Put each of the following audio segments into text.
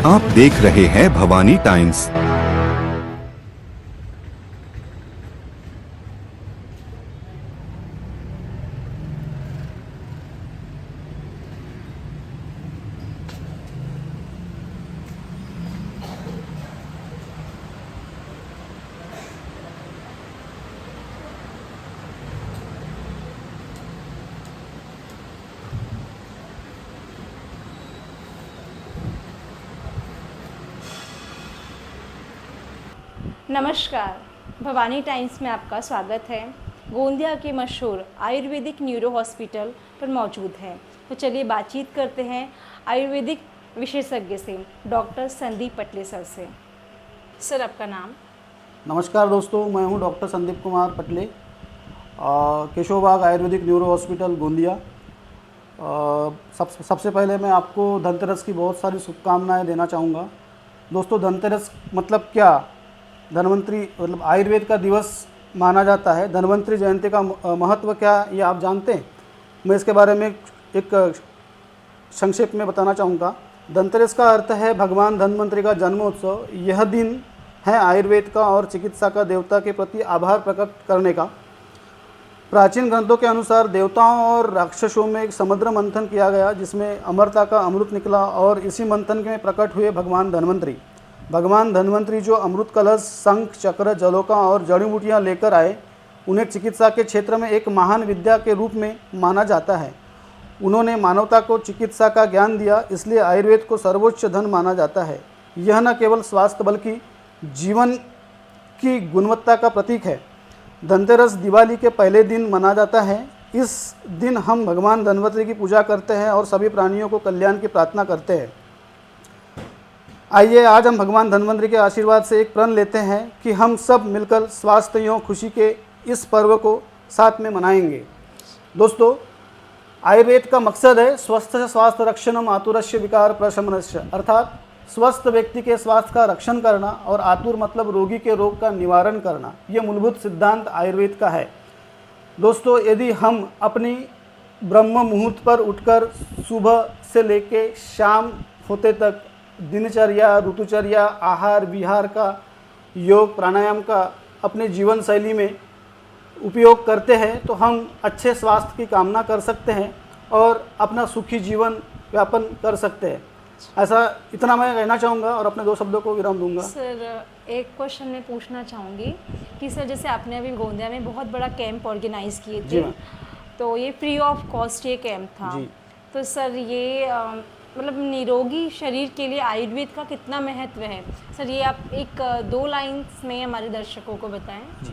आप देख रहे हैं भवानी टाइम्स। नमस्कार, भवानी टाइम्स में आपका स्वागत है। गोंदिया के मशहूर आयुर्वेदिक न्यूरो हॉस्पिटल पर मौजूद हैं। तो चलिए बातचीत करते हैं आयुर्वेदिक विशेषज्ञ से, डॉक्टर संदीप पटले सर से। सर, आपका नाम? नमस्कार दोस्तों, मैं हूं डॉक्टर संदीप कुमार पटले, केशवबाग आयुर्वेदिक न्यूरो हॉस्पिटल गोंदिया। सबसे पहले मैं आपको धनतेरस की बहुत सारी शुभकामनाएं देना चाहूँगा। दोस्तों, धनतेरस मतलब क्या? धन्वंतरी मतलब आयुर्वेद का दिवस माना जाता है। धन्वंतरी जयंती का महत्व क्या ये आप जानते हैं? मैं इसके बारे में एक संक्षेप में बताना चाहूँगा। धनतेरस का अर्थ है भगवान धन्वंतरी का जन्मोत्सव। यह दिन है आयुर्वेद का और चिकित्सा का देवता के प्रति आभार प्रकट करने का। प्राचीन ग्रंथों के अनुसार देवताओं और राक्षसों में एक समुद्र मंथन किया गया, जिसमें अमरता का अमृत निकला और इसी मंथन में प्रकट हुए भगवान धन्वंतरी। भगवान धन्वंतरी जो अमृत कलश, शंख, चक्र, जलोका और जड़ी बूटियाँ लेकर आए, उन्हें चिकित्सा के क्षेत्र में एक महान विद्या के रूप में माना जाता है। उन्होंने मानवता को चिकित्सा का ज्ञान दिया, इसलिए आयुर्वेद को सर्वोच्च धन माना जाता है। यह न केवल स्वास्थ्य बल्कि जीवन की गुणवत्ता का प्रतीक है। धनतेरस दिवाली के पहले दिन मना जाता है। इस दिन हम भगवान धन्वंतरी की पूजा करते हैं और सभी प्राणियों को कल्याण की प्रार्थना करते हैं। आइए आज हम भगवान धन्वंतरी के आशीर्वाद से एक प्रण लेते हैं कि हम सब मिलकर स्वास्थ्य एवं खुशी के इस पर्व को साथ में मनाएंगे। दोस्तों, आयुर्वेद का मकसद है स्वस्थ स्वास्थ्य रक्षणम आतुरस्य विकार प्रशमनस्य, अर्थात स्वस्थ व्यक्ति के स्वास्थ्य का रक्षण करना और आतुर मतलब रोगी के रोग का निवारण करना। ये मूलभूत सिद्धांत आयुर्वेद का है। दोस्तों, यदि हम अपनी ब्रह्म मुहूर्त पर उठकर सुबह से लेके शाम होते तक दिनचर्या, ऋतुचर्या, आहार विहार का, योग प्राणायाम का अपने जीवन शैली में उपयोग करते हैं तो हम अच्छे स्वास्थ्य की कामना कर सकते हैं और अपना सुखी जीवन यापन कर सकते हैं। ऐसा इतना मैं कहना चाहूँगा और अपने दो शब्दों को विराम दूंगा। सर, एक क्वेश्चन मैं पूछना चाहूँगी कि सर, जैसे आपने अभी गोंदिया में बहुत बड़ा कैंप ऑर्गेनाइज किए थे, तो ये फ्री ऑफ कॉस्ट ये कैंप था। तो सर, ये मतलब निरोगी शरीर के लिए आयुर्वेद का कितना महत्व है? सर, ये आप एक दो लाइन्स में हमारे दर्शकों को बताएं। जी,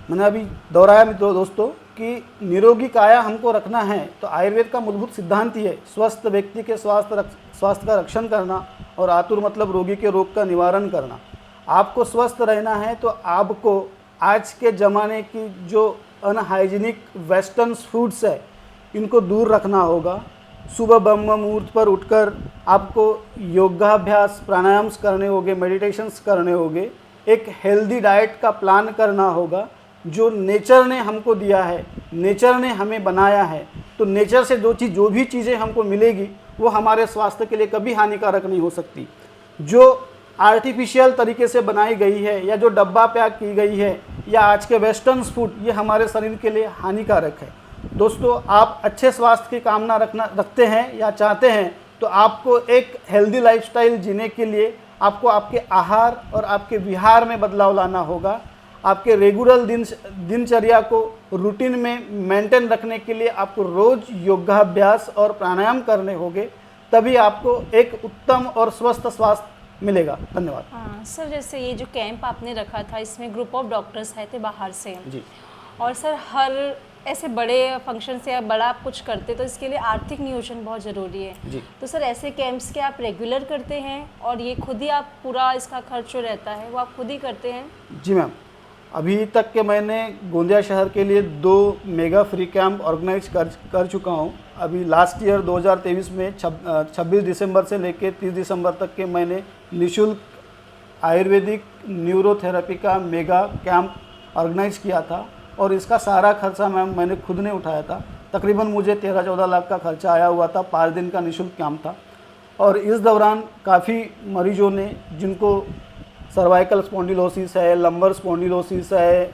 मैंने अभी दोहराया भी दोस्तों कि निरोगी काया हमको रखना है तो आयुर्वेद का मूलभूत सिद्धांत ही है स्वस्थ व्यक्ति के स्वास्थ्य का रक्षण करना और आतुर मतलब रोगी के रोग का निवारण करना। आपको स्वस्थ रहना है तो आपको आज के ज़माने की जो अनहाइजीनिक वेस्टर्न फूड्स है इनको दूर रखना होगा। सुबह ब्रह्म मुहूर्त पर उठकर आपको योगाभ्यास, प्राणायाम करने होंगे, मेडिटेशंस करने होंगे, एक हेल्दी डाइट का प्लान करना होगा जो नेचर ने हमको दिया है, नेचर ने हमें बनाया है। तो नेचर से जो भी चीज़ें हमको मिलेगी वो हमारे स्वास्थ्य के लिए कभी हानिकारक नहीं हो सकती। जो आर्टिफिशियल तरीके से बनाई गई है या जो डब्बा पैक की गई है या आज के वेस्टर्न फूड, ये हमारे शरीर के लिए हानिकारक है। दोस्तों, आप अच्छे स्वास्थ्य की कामना रखते हैं या चाहते हैं तो आपको एक हेल्दी लाइफस्टाइल जीने के लिए आपको आपके आहार और आपके विहार में बदलाव लाना होगा। आपके रेगुलर दिनचर्या को रूटीन में मेंटेन रखने के लिए आपको रोज़ योगाभ्यास और प्राणायाम करने होंगे, तभी आपको एक उत्तम और स्वस्थ स्वास्थ्य मिलेगा। धन्यवाद। हाँ सर, जैसे ये जो कैंप आपने रखा था इसमें ग्रुप ऑफ डॉक्टर्स आए थे बाहर से जी, और सर हर ऐसे बड़े फंक्शन से आप बड़ा आप कुछ करते तो इसके लिए आर्थिक नियोजन बहुत ज़रूरी है जी। तो सर ऐसे कैंप्स के आप रेगुलर करते हैं और ये खुद ही आप पूरा इसका खर्च जो रहता है वो आप खुद ही करते हैं? जी मैम, अभी तक के मैंने गोंदिया शहर के लिए 2 मेगा फ्री कैंप ऑर्गेनाइज कर चुका हूँ। अभी लास्ट ईयर 2023 में 26 दिसंबर से लेकर 30 दिसंबर तक के मैंने निःशुल्क आयुर्वेदिक न्यूरोथेरेपी का मेगा कैंप ऑर्गेनाइज किया था और इसका सारा खर्चा मैंने खुद ने उठाया था। तकरीबन मुझे 13-14 लाख का खर्चा आया हुआ था। 5 दिन का निःशुल्क कैंप था और इस दौरान काफ़ी मरीजों ने जिनको सर्वाइकल स्पॉन्डिलोसिस है, लंबर स्पॉन्डिलोसिस है,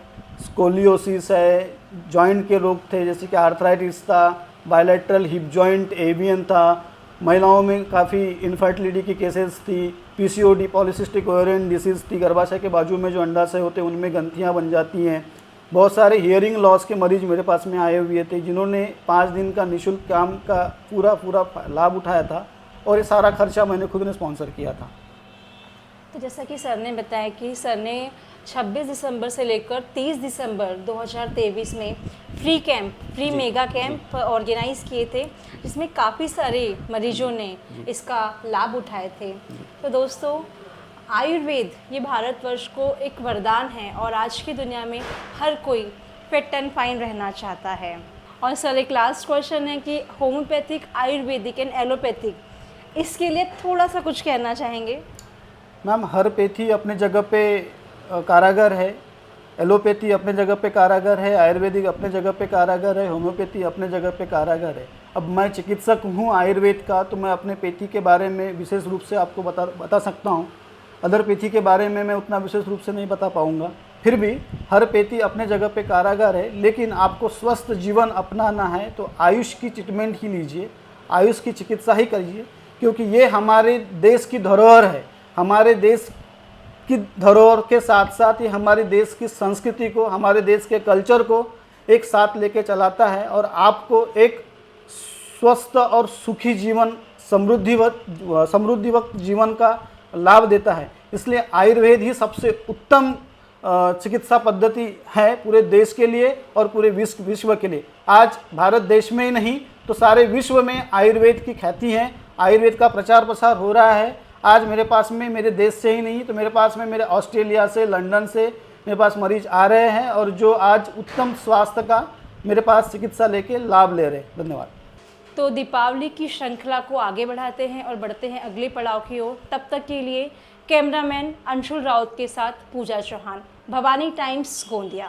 स्कोलियोसिस है, जॉइंट के रोग थे जैसे कि आर्थराइटिस था, बायलैटरल हिप जॉइंट एवियन था, महिलाओं में काफ़ी इनफर्टिलिटी की केसेस थी, पीसीओडी पॉलीसिस्टिक ओवेरियन डिसीज़ थी, गर्भाशय के बाजू में जो अंडाशय होते हैं उनमें ग्रंथियाँ बन जाती हैं। बहुत सारे हियरिंग लॉस के मरीज मेरे पास में आए हुए थे जिन्होंने 5 दिन का निःशुल्क काम का पूरा लाभ उठाया था और ये सारा खर्चा मैंने खुद ने स्पॉन्सर किया था। तो जैसा कि सर ने बताया कि सर ने 26 दिसंबर से लेकर 30 दिसंबर 2023 में फ्री मेगा कैंप ऑर्गेनाइज किए थे जिसमें काफ़ी सारे मरीजों ने इसका लाभ उठाए थे। तो दोस्तों, आयुर्वेद ये भारतवर्ष को एक वरदान है और आज की दुनिया में हर कोई फिट एंड फाइन रहना चाहता है। और सर एक लास्ट क्वेश्चन है कि होम्योपैथिक, आयुर्वेदिक एंड एलोपैथिक, इसके लिए थोड़ा सा कुछ कहना चाहेंगे? मैम, हर पैथी अपने जगह पे कारागर है, एलोपैथी अपने जगह पे कारागर है, आयुर्वेदिक अपने जगह पे कारागर है, होम्योपैथी अपने जगह पे कारागर है। अब मैं चिकित्सक हूँ आयुर्वेद का, तो मैं अपने पैथी के बारे में विशेष रूप से आपको बता सकता हूँ। अदर पैथी के बारे में मैं उतना विशेष रूप से नहीं बता पाऊँगा। फिर भी हर पैथी अपने जगह पे कारागर है, लेकिन आपको स्वस्थ जीवन अपनाना है तो आयुष की ट्रीटमेंट ही लीजिए, आयुष की चिकित्सा ही करिए, क्योंकि ये हमारे देश की धरोहर है। हमारे देश की धरोहर के साथ साथ ये हमारे देश की संस्कृति को, हमारे देश के कल्चर को एक साथ लेके चलाता है और आपको एक स्वस्थ और सुखी जीवन, समृद्धिवत जीवन का लाभ देता है। इसलिए आयुर्वेद ही सबसे उत्तम चिकित्सा पद्धति है पूरे देश के लिए और पूरे विश्व के लिए। आज भारत देश में ही नहीं तो सारे विश्व में आयुर्वेद की ख्याति है, आयुर्वेद का प्रचार प्रसार हो रहा है। आज मेरे पास में, मेरे देश से ही नहीं तो मेरे पास में मेरे ऑस्ट्रेलिया से, लंदन से मेरे पास मरीज आ रहे हैं और जो आज उत्तम स्वास्थ्य का मेरे पास चिकित्सा लेके लाभ ले रहे हैं। धन्यवाद। तो दीपावली की श्रृंखला को आगे बढ़ाते हैं और बढ़ते हैं अगले पड़ाव की ओर। तब तक के लिए कैमरामैन अंशुल राउत के साथ पूजा चौहान, भवानी टाइम्स गोंदिया।